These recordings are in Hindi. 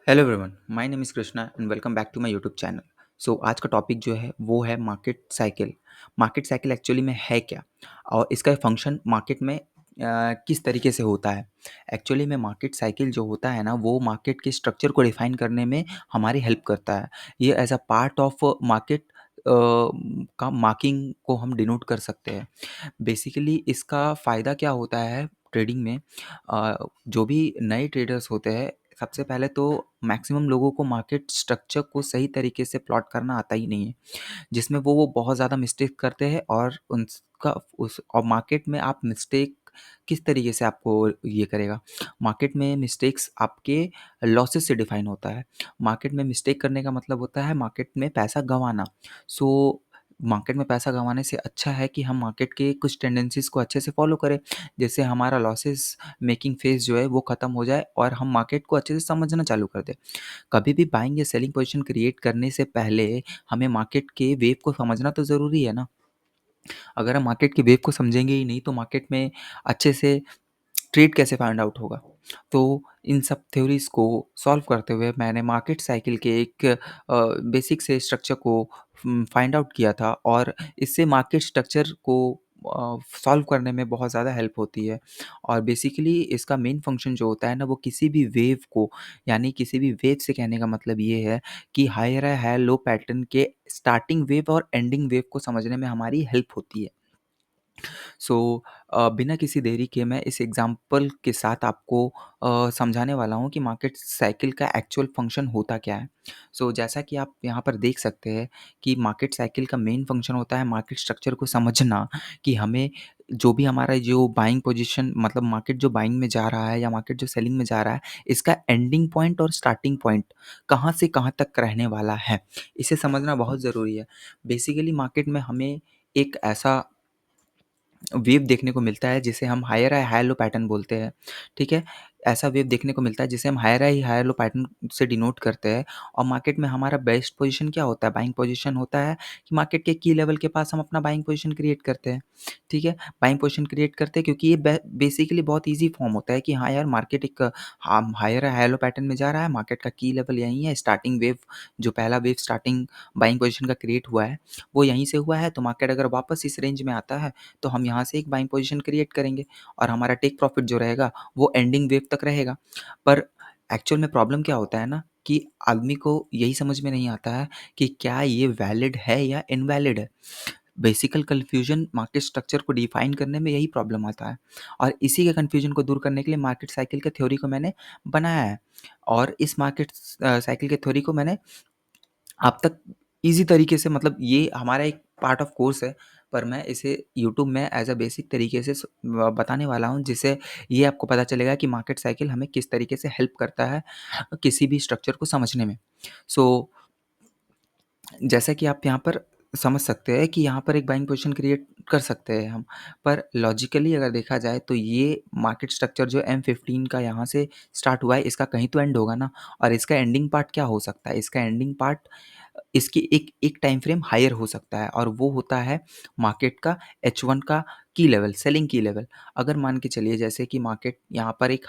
Hello everyone, my name is Krishna and welcome back to my YouTube channel. So आज का टॉपिक जो है वो है market cycle. Market cycle actually में है क्या और इसका फंक्शन मार्केट में किस तरीके से होता है। एक्चुअली में मार्केट साइकिल जो होता है ना वो मार्केट के स्ट्रक्चर को डिफाइन करने में हमारी हेल्प करता है। ये as a part of market का मार्किंग को हम डिनोट कर सकते हैं। बेसिकली इसका फ़ायदा क्या होता है ट्रेडिंग में। जो भी नए ट्रेडर्स होते हैं सबसे पहले तो मैक्सिमम लोगों को मार्केट स्ट्रक्चर को सही तरीके से प्लॉट करना आता ही नहीं है, जिसमें वो बहुत ज़्यादा मिस्टेक करते हैं और उनका उस और मार्केट में आप मिस्टेक किस तरीके से आपको ये करेगा। मार्केट में मिस्टेक्स आपके लॉसेस से डिफाइन होता है। मार्केट में मिस्टेक करने का मतलब होता है मार्केट में पैसा गंवाना। सो मार्केट में पैसा गंवाने से अच्छा है कि हम मार्केट के कुछ टेंडेंसीज़ को अच्छे से फॉलो करें, जिससे हमारा लॉसेस मेकिंग फेज़ जो है वो ख़त्म हो जाए और हम मार्केट को अच्छे से समझना चालू कर दें। कभी भी बाइंग या सेलिंग पोजीशन क्रिएट करने से पहले हमें मार्केट के वेव को समझना तो ज़रूरी है ना। अगर हम मार्केट के वेव को समझेंगे ही नहीं तो मार्केट में अच्छे से ट्रेड कैसे फाइंड आउट होगा। तो इन सब थ्योरीज़ को सॉल्व करते हुए मैंने मार्केट साइकिल के एक बेसिक से स्ट्रक्चर को फाइंड आउट किया था और इससे मार्केट स्ट्रक्चर को सॉल्व करने में बहुत ज़्यादा हेल्प होती है। और बेसिकली इसका मेन फंक्शन जो होता है ना वो किसी भी वेव को, यानी किसी भी वेव से कहने का मतलब ये है कि हायर है लो पैटर्न के स्टार्टिंग वेव और एंडिंग वेव को समझने में हमारी हेल्प होती है। सो बिना किसी देरी के मैं इस एग्जांपल के साथ आपको समझाने वाला हूँ कि मार्केट साइकिल का एक्चुअल फंक्शन होता क्या है। सो जैसा कि आप यहाँ पर देख सकते हैं कि मार्केट साइकिल का मेन फंक्शन होता है मार्केट स्ट्रक्चर को समझना, कि हमें जो भी हमारा जो बाइंग पोजीशन मतलब मार्केट जो बाइंग में जा रहा है या मार्केट जो सेलिंग में जा रहा है, इसका एंडिंग पॉइंट और स्टार्टिंग पॉइंट कहाँ से कहाँ तक रहने वाला है, इसे समझना बहुत ज़रूरी है। बेसिकली मार्केट में हमें एक ऐसा वेव देखने को मिलता है जिसे हम higher high high low pattern बोलते हैं, ठीक है? ऐसा वेव देखने को मिलता है जिसे हम higher high higher low pattern से डिनोट करते हैं। और मार्केट में हमारा बेस्ट पोजीशन क्या होता है? बाइंग पोजीशन होता है कि मार्केट के की लेवल के पास हम अपना बाइंग पोजीशन क्रिएट करते हैं, ठीक है? बाइंग पोजीशन क्रिएट करते हैं क्योंकि ये बेसिकली बहुत ईज़ी फॉर्म होता है कि हाँ यार मार्केट एक हम हायर हाई लो पैटर्न में जा रहा है, मार्केट का की लेवल यहीं है, स्टार्टिंग वेव जो पहला वेव स्टार्टिंग बाइंग पोजीशन का क्रिएट हुआ है, वो यहीं से हुआ है। तो मार्केट अगर वापस इस रेंज में आता है तो हम यहाँ से एक बाइंग पोजीशन क्रिएट करेंगे और हमारा टेक प्रॉफिट जो रहेगा वो एंडिंग वेव तक रहेगा। पर एक्चुअल में प्रॉब्लम क्या होता है ना कि आदमी को यही समझ में नहीं आता है कि क्या ये वैलिड है या इनवैलिड है। बेसिकल कन्फ्यूजन मार्केट स्ट्रक्चर को डिफाइन करने में यही प्रॉब्लम आता है और इसी के कन्फ्यूजन को दूर करने के लिए मार्केट साइकिल के थ्योरी को मैंने बनाया है। और इस मार्केट साइकिल के थ्योरी को मैंने आप तक ईज़ी तरीके से, मतलब ये हमारा एक पार्ट ऑफ कोर्स है, पर मैं इसे यूट्यूब में एज़ अ बेसिक तरीके से बताने वाला हूँ, जिससे ये आपको पता चलेगा कि मार्केट साइकिल हमें किस तरीके से हेल्प करता है किसी भी स्ट्रक्चर को समझने में। सो जैसा कि आप यहाँ पर समझ सकते हैं कि यहाँ पर एक बाइंग पोजीशन क्रिएट कर सकते हैं हम। पर लॉजिकली अगर देखा जाए तो ये मार्केट स्ट्रक्चर जो M15 का यहाँ से स्टार्ट हुआ है, इसका कहीं तो एंड होगा ना। और इसका एंडिंग पार्ट क्या हो सकता है? इसका एंडिंग पार्ट इसकी एक एक टाइम फ्रेम हायर हो सकता है और वो होता है मार्केट का H1 का की लेवल, सेलिंग की लेवल। अगर मान के चलिए जैसे कि मार्केट यहाँ पर एक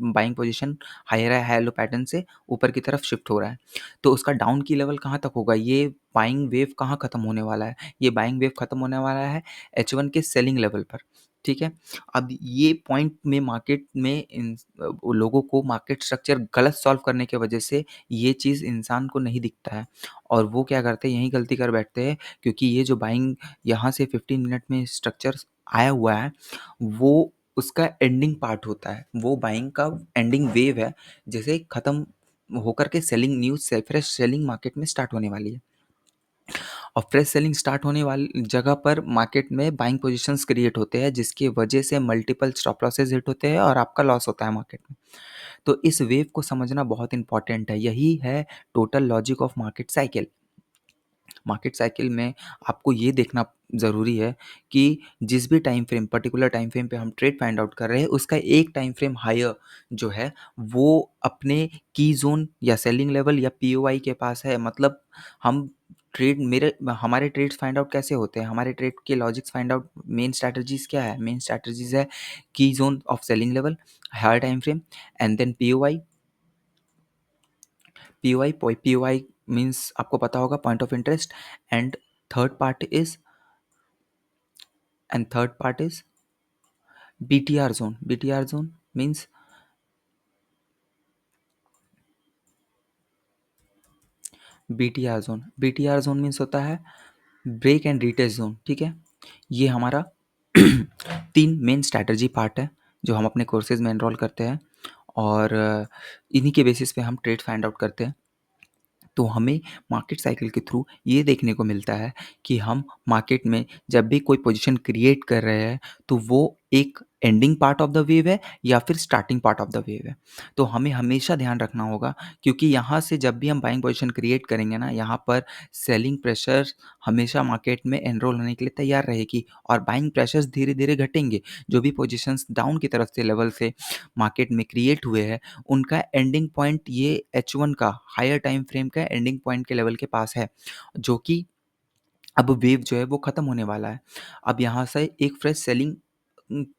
बाइंग पोजीशन हायर है, हाई लो पैटर्न से ऊपर की तरफ शिफ्ट हो रहा है, तो उसका डाउन की लेवल कहाँ तक होगा? ये बाइंग वेव कहाँ खत्म होने वाला है? ये बाइंग वेव खत्म होने वाला है H1 के सेलिंग लेवल पर, ठीक है? अब ये पॉइंट में मार्केट में लोगों को मार्केट स्ट्रक्चर गलत सॉल्व करने की वजह से ये चीज़ इंसान को नहीं दिखता है और वो क्या करते हैं, यही गलती कर बैठते हैं, क्योंकि ये जो बाइंग यहाँ से 15 मिनट में स्ट्रक्चर आया हुआ है, वो उसका एंडिंग पार्ट होता है। वो बाइंग का एंडिंग वेव है, जैसे खत्म होकर के सेलिंग न्यूज़ से फ्रेश सेलिंग मार्केट में स्टार्ट होने वाली है। और फ्रेश सेलिंग स्टार्ट होने वाली जगह पर मार्केट में बाइंग पोजीशंस क्रिएट होते हैं, जिसकी वजह से मल्टीपल स्टॉप लॉसेस हिट होते हैं और आपका लॉस होता है मार्केट में। तो इस वेव को समझना बहुत इंपॉर्टेंट है। यही है total logic of market cycle. Market cycle में आपको ये देखना ज़रूरी है कि जिस भी time frame, particular time frame पे हम ट्रेड फाइंड आउट कर रहे हैं, उसका एक टाइम फ्रेम हायर जो है वो अपने की ज़ोन या सेलिंग लेवल या पीओआई के पास है। मतलब हम ट्रेड मेरे हमारे ट्रेड्स फाइंड आउट कैसे होते हैं? हमारे ट्रेड के logics find out main strategies क्या है? मेन स्ट्रैटेजीज़ है की zone of selling level, higher time frame and then POI POI, POI means आपको पता होगा point of interest, and third part is and third part is BTR zone. BTR zone means BTR zone. BTR zone means होता है ब्रेक एंड रिटेस्ट जोन. ठीक है, ये हमारा तीन मेन स्ट्रैटेजी पार्ट है जो हम अपने कोर्सेज में एनरोल करते हैं, और इन्हीं के बेसिस पे हम ट्रेड फाइंड आउट करते हैं. तो हमें मार्केट साइकिल के थ्रू ये देखने को मिलता है कि हम मार्केट में जब भी कोई पोजीशन क्रिएट कर रहे हैं तो वो एक ending part of the wave है या फिर starting part of the wave है. तो हमें हमेशा ध्यान रखना होगा, क्योंकि यहाँ से जब भी हम बाइंग पोजीशन क्रिएट करेंगे ना, यहाँ पर सेलिंग प्रेशर हमेशा मार्केट में एनरोल होने के लिए तैयार रहेगी और बाइंग प्रेशर्स धीरे धीरे घटेंगे. जो भी पोजीशंस डाउन की तरफ से लेवल से मार्केट में क्रिएट हुए हैं, उनका एंडिंग पॉइंट ये H1 का हायर टाइम फ्रेम का एंडिंग पॉइंट के लेवल के पास है, जो कि अब वेव जो है वो ख़त्म होने वाला है. अब यहाँ से एक फ्रेश सेलिंग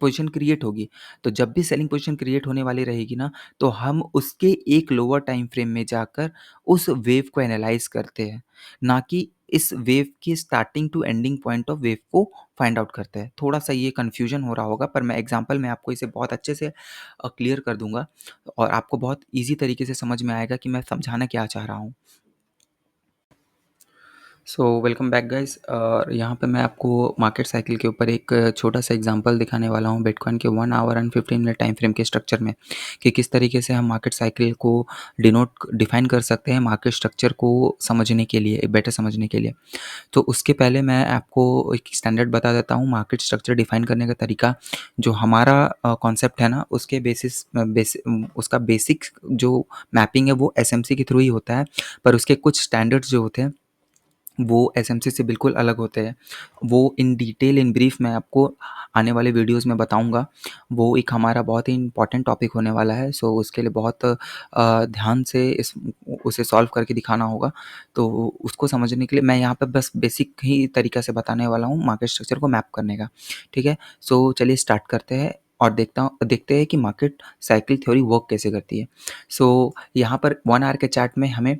पोजीशन क्रिएट होगी. तो जब भी सेलिंग पोजीशन क्रिएट होने वाली रहेगी ना, तो हम उसके एक लोअर टाइम फ्रेम में जाकर उस वेव को एनालाइज करते हैं, ना कि इस वेव की starting to ending point of wave को फाइंड आउट करते हैं. थोड़ा सा ये कन्फ्यूजन हो रहा होगा, पर मैं एग्जांपल में आपको इसे बहुत अच्छे से क्लियर कर दूंगा और आपको बहुत ईजी तरीके से समझ में आएगा कि मैं समझाना क्या चाह रहा हूँ. So welcome back guys. और यहाँ पे मैं आपको मार्केट साइकिल के ऊपर एक छोटा सा एग्जांपल दिखाने वाला हूँ बिटकॉइन के 1 our and 15 minute time frame के स्ट्रक्चर में, कि किस तरीके से हम मार्केट साइकिल को डिफाइन कर सकते हैं मार्केट स्ट्रक्चर को समझने के लिए, बेटर समझने के लिए. तो उसके पहले मैं आपको एक स्टैंडर्ड बता देता हूँ मार्केट स्ट्रक्चर डिफाइन करने का तरीका. जो हमारा कॉन्सेप्ट है ना, उसके उसका बेसिक जो मैपिंग है वो SMC के थ्रू ही होता है, पर उसके कुछ स्टैंडर्ड्स जो होते हैं वो SMC से बिल्कुल अलग होते हैं. वो इन डिटेल इन ब्रीफ मैं आपको आने वाले वीडियोस में बताऊंगा. वो एक हमारा बहुत ही इंपॉर्टेंट टॉपिक होने वाला है. सो उसके लिए बहुत ध्यान से उसे सॉल्व करके दिखाना होगा. तो उसको समझने के लिए मैं यहाँ पे बस बेसिक ही तरीका से बताने वाला हूँ मार्केट स्ट्रक्चर को मैप करने का. ठीक है, सो चलिए स्टार्ट करते हैं और देखते हैं कि मार्केट साइकिल थ्योरी वर्क कैसे करती है. सो यहाँ पर 1 आवर के चार्ट में हमें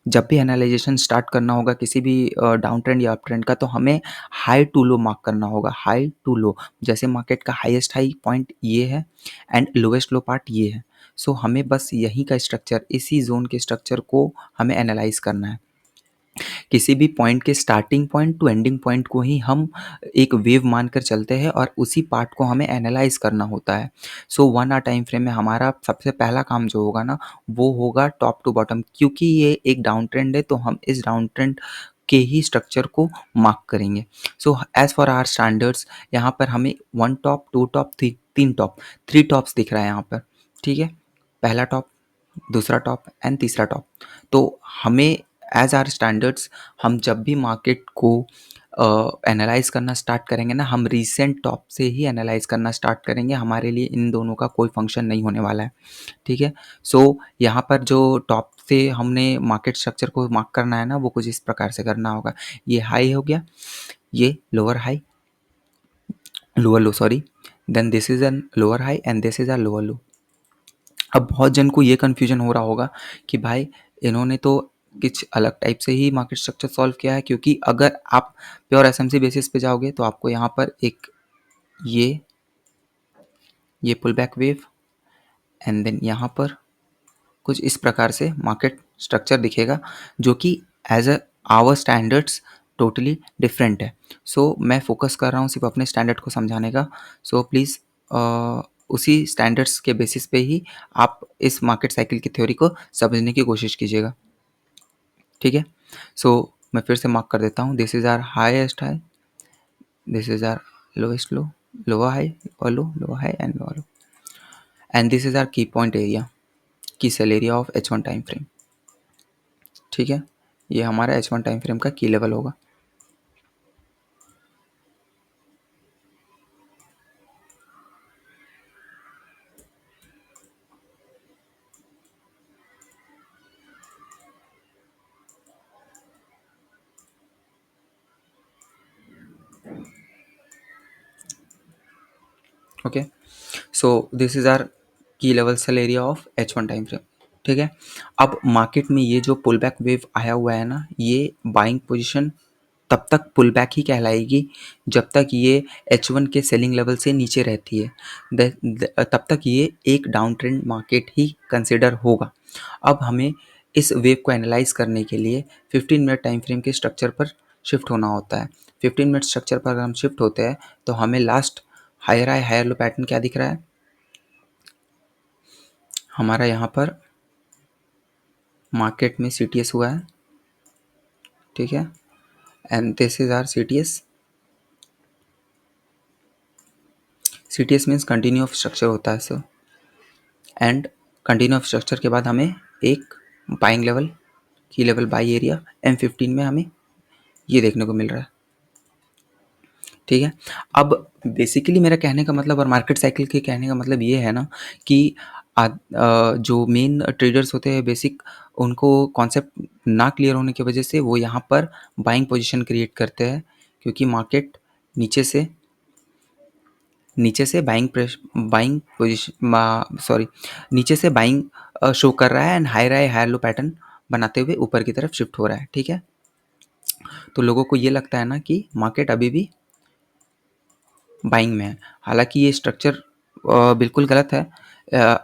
जब भी एनालाइजेशन स्टार्ट करना होगा किसी भी डाउन ट्रेंड या अप ट्रेंड का, तो हमें हाई टू लो मार्क करना होगा. हाई टू लो, जैसे मार्केट का हाईएस्ट हाई पॉइंट ये है एंड लोएस्ट लो पार्ट ये है. सो हमें बस यहीं का स्ट्रक्चर, इसी जोन के स्ट्रक्चर को हमें एनालाइज करना है. किसी भी पॉइंट के starting point two ending point को ही हम एक वेव मानकर चलते हैं और उसी पार्ट को हमें एनालाइज करना होता है. सो 1 आवर टाइम फ्रेम में हमारा सबसे पहला काम जो होगा ना, वो होगा टॉप टू बॉटम. क्योंकि ये एक डाउन ट्रेंड है तो हम इस डाउन ट्रेंड के ही स्ट्रक्चर को मार्क करेंगे. So as for our standards, यहाँ पर हमें 1 टॉप, 2 टॉप, 3 टॉप, 3 टॉप्स दिख रहा है यहाँ पर. ठीक है, पहला टॉप, दूसरा टॉप एंड तीसरा टॉप. तो हमें एज आर स्टैंडर्ड्स, हम जब भी मार्केट को एनालाइज करना स्टार्ट करेंगे ना, हम रीसेंट टॉप से ही एनालाइज करना स्टार्ट करेंगे. हमारे लिए इन दोनों का कोई फंक्शन नहीं होने वाला है. ठीक है, सो यहाँ पर जो टॉप से हमने मार्केट स्ट्रक्चर को मार्क करना है ना, वो कुछ इस प्रकार से करना होगा. ये हाई हो गया, ये lower high, lower low sorry, then this is an lower high and this is a lower low. अब बहुत जन को ये कन्फ्यूजन हो रहा होगा कि भाई इन्होंने तो कुछ अलग टाइप से ही मार्केट स्ट्रक्चर सॉल्व किया है, क्योंकि अगर आप प्योर एसएमसी बेसिस पे जाओगे तो आपको यहाँ पर एक ये pull back wave and then यहाँ पर कुछ इस प्रकार से मार्केट स्ट्रक्चर दिखेगा, जो कि as a our standards totally different है. सो मैं फोकस कर रहा हूँ सिर्फ अपने स्टैंडर्ड को समझाने का. सो प्लीज़ उसी स्टैंडर्ड्स के बेसिस पे ही आप इस मार्केट साइकिल की थ्योरी को समझने की कोशिश कीजिएगा. ठीक है, सो मैं फिर से मार्क कर देता हूँ. This is our highest high, this is our lowest low, lower high और low, lower high and lower low, and this is our key point area, key sell area of H1 time frame. ठीक है, ये हमारा H1 टाइम फ्रेम का की लेवल होगा. Okay, so this is our key level sell area of H1 time frame. ठीक है। अब मार्केट में ये जो पुल बैक वेव आया हुआ है ना, ये बाइंग पोजीशन तब तक पुल बैक ही कहलाएगी जब तक ये H1 के सेलिंग लेवल से नीचे रहती है। तब तक ये एक डाउन ट्रेंड मार्केट ही कंसिडर होगा। अब हमें इस वेव को एनालाइज करने के लिए 15 मिनट टाइम फ्रेम के स्ट्रक्चर पर शिफ्ट होना होता है। 15 मिनट स्ट्रक्चर पर अगर हम शिफ्ट होते हैं तो हमें last higher high higher low pattern क्या दिख रहा है हमारा यहाँ पर मार्केट में CTS हुआ है, ठीक है, and this is our CTS। CTS means continue of structure होता है sir, and continue of structure के बाद हमें एक बाइंग लेवल की लेवल बाई एरिया M15 में हमें ये देखने को मिल रहा है, ठीक है। अब बेसिकली मेरा कहने का मतलब और मार्केट साइकिल के कहने का मतलब ये है ना कि जो मेन ट्रेडर्स होते हैं बेसिक, उनको कॉन्सेप्ट ना क्लियर होने की वजह से वो यहाँ पर बाइंग पोजीशन क्रिएट करते हैं, क्योंकि मार्केट नीचे से बाइंग पोजीशन सॉरी नीचे से बाइंग शो कर रहा है एंड हायर लो पैटर्न बनाते हुए ऊपर की तरफ शिफ्ट हो रहा है, ठीक है। तो लोगों को ये लगता है ना कि मार्केट अभी भी बाइंग में है, हालांकि ये स्ट्रक्चर बिल्कुल गलत है।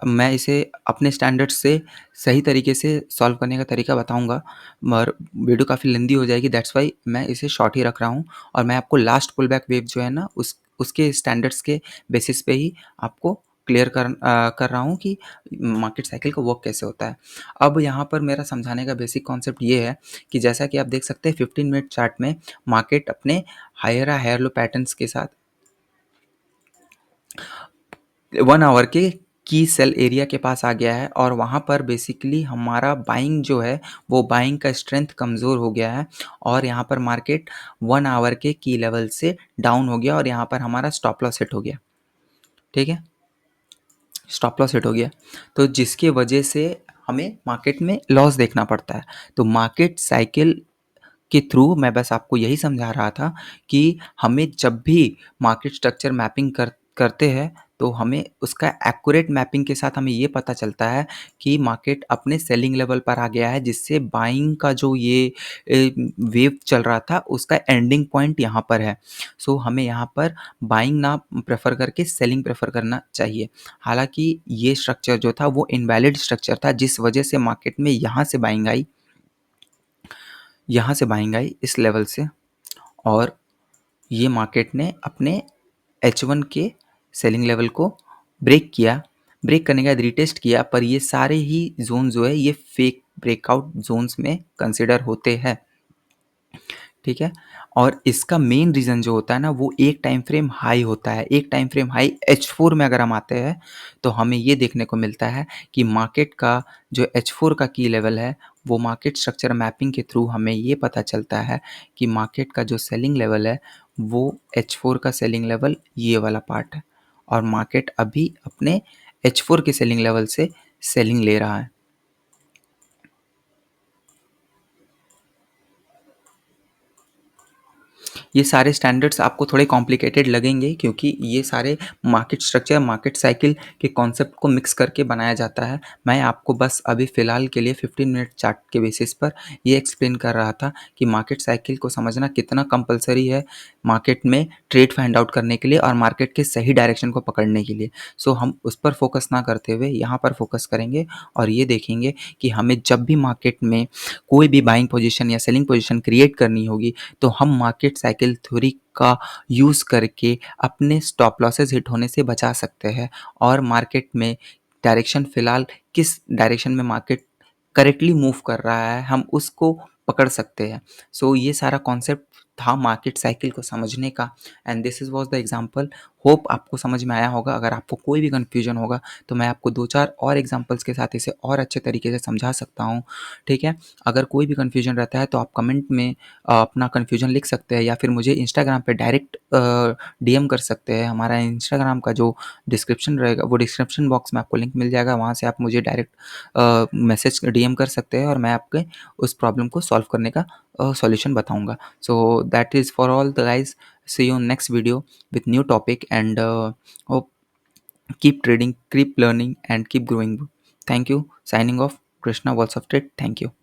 मैं इसे अपने स्टैंडर्ड्स से सही तरीके से सॉल्व करने का तरीका बताऊंगा, मगर वीडियो काफ़ी लंबी हो जाएगी, दैट्स वाई मैं इसे शॉर्ट ही रख रहा हूँ। और मैं आपको लास्ट पुल बैक वेव जो है ना उसके स्टैंडर्ड्स के बेसिस पे ही आपको क्लियर कर रहा हूँ कि मार्केट साइकिल का वर्क कैसे होता है। अब यहाँ पर मेरा समझाने का बेसिक कॉन्सेप्ट ये है कि जैसा कि आप देख सकते हैं 15 मिनट चार्ट में मार्केट अपने हायर लो पैटर्न्स के साथ 1 आवर के की सेल एरिया के पास आ गया है, और वहाँ पर बेसिकली हमारा बाइंग जो है वो बाइंग का स्ट्रेंथ कमज़ोर हो गया है, और यहाँ पर मार्केट 1 आवर के की लेवल से डाउन हो गया और यहाँ पर हमारा स्टॉप लॉस हिट हो गया, ठीक है, स्टॉप लॉस हिट हो गया। तो जिसके वजह से हमें मार्केट में लॉस देखना पड़ता है। तो मार्केट साइकिल के थ्रू मैं बस आपको यही समझा रहा था कि हमें जब भी मार्केट स्ट्रक्चर मैपिंग करते हैं तो हमें उसका एक्यूरेट मैपिंग के साथ हमें ये पता चलता है कि मार्केट अपने सेलिंग लेवल पर आ गया है, जिससे बाइंग का जो ये वेव चल रहा था उसका एंडिंग पॉइंट यहाँ पर है। सो हमें यहाँ पर बाइंग ना प्रेफर करके सेलिंग प्रेफर करना चाहिए। हालांकि ये स्ट्रक्चर जो था वो इनवैलिड स्ट्रक्चर था, जिस वजह से मार्केट में यहाँ से बाइंग आई इस लेवल से, और ये मार्केट ने अपने H1 के सेलिंग लेवल को ब्रेक किया। ब्रेक करने के बाद रीटेस्ट किया, पर ये सारे ही जोन जो है ये फेक ब्रेकआउट जोन्स में कंसिडर होते हैं, ठीक है। और इसका मेन रीज़न जो होता है ना वो एक टाइम फ्रेम हाई होता है। एक टाइम फ्रेम हाई H4 में अगर हम आते हैं तो हमें ये देखने को मिलता है कि मार्केट का जो H4 का की लेवल है वो मार्केट स्ट्रक्चर मैपिंग के थ्रू हमें ये पता चलता है कि मार्केट का जो सेलिंग लेवल है वो H4 का सेलिंग लेवल ये वाला पार्ट है, और मार्केट अभी अपने H4 के सेलिंग लेवल से सेलिंग ले रहा है। ये सारे स्टैंडर्ड्स आपको थोड़े कॉम्प्लिकेटेड लगेंगे, क्योंकि ये सारे मार्केट स्ट्रक्चर मार्केट साइकिल के कॉन्सेप्ट को मिक्स करके बनाया जाता है। मैं आपको बस अभी फ़िलहाल के लिए 15 मिनट चार्ट के बेसिस पर ये एक्सप्लेन कर रहा था कि मार्केट साइकिल को समझना कितना कंपलसरी है मार्केट में ट्रेड फाइंड आउट करने के लिए और मार्केट के सही डायरेक्शन को पकड़ने के लिए। सो हम उस पर फोकस ना करते हुए यहाँ पर फोकस करेंगे और ये देखेंगे कि हमें जब भी मार्केट में कोई भी बाइंग पोजीशन या सेलिंग पोजीशन क्रिएट करनी होगी तो हम मार्केट साइकिल थ्योरी का यूज़ करके अपने स्टॉप लॉसेस हिट होने से बचा सकते हैं, और मार्केट में डायरेक्शन फ़िलहाल किस डायरेक्शन में मार्केट करेक्टली मूव कर रहा है हम उसको पकड़ सकते हैं। सो ये सारा कॉन्सेप्ट था मार्केट साइकिल को समझने का, and this is was the example. Hope आपको समझ में आया होगा। अगर आपको कोई भी कन्फ्यूजन होगा तो मैं आपको 2-4 और एग्जांपल्स के साथ इसे और अच्छे तरीके से समझा सकता हूँ, ठीक है। अगर कोई भी कन्फ्यूजन रहता है तो आप कमेंट में अपना कन्फ्यूजन लिख सकते हैं, या फिर मुझे इंस्टाग्राम पे डायरेक्ट DM कर सकते हैं। हमारा इंस्टाग्राम का जो डिस्क्रिप्शन रहेगा वो डिस्क्रिप्शन बॉक्स में आपको लिंक मिल जाएगा, वहाँ से आप मुझे डायरेक्ट मैसेज DM कर सकते हैं और मैं आपके उस प्रॉब्लम को सॉल्व करने का सॉल्यूशन बताऊंगा। So that is for all the guys, see you next video with new topic, and hope keep trading, keep learning and keep growing. Thank you, signing off. Krishna Walls of Trade. Thank you.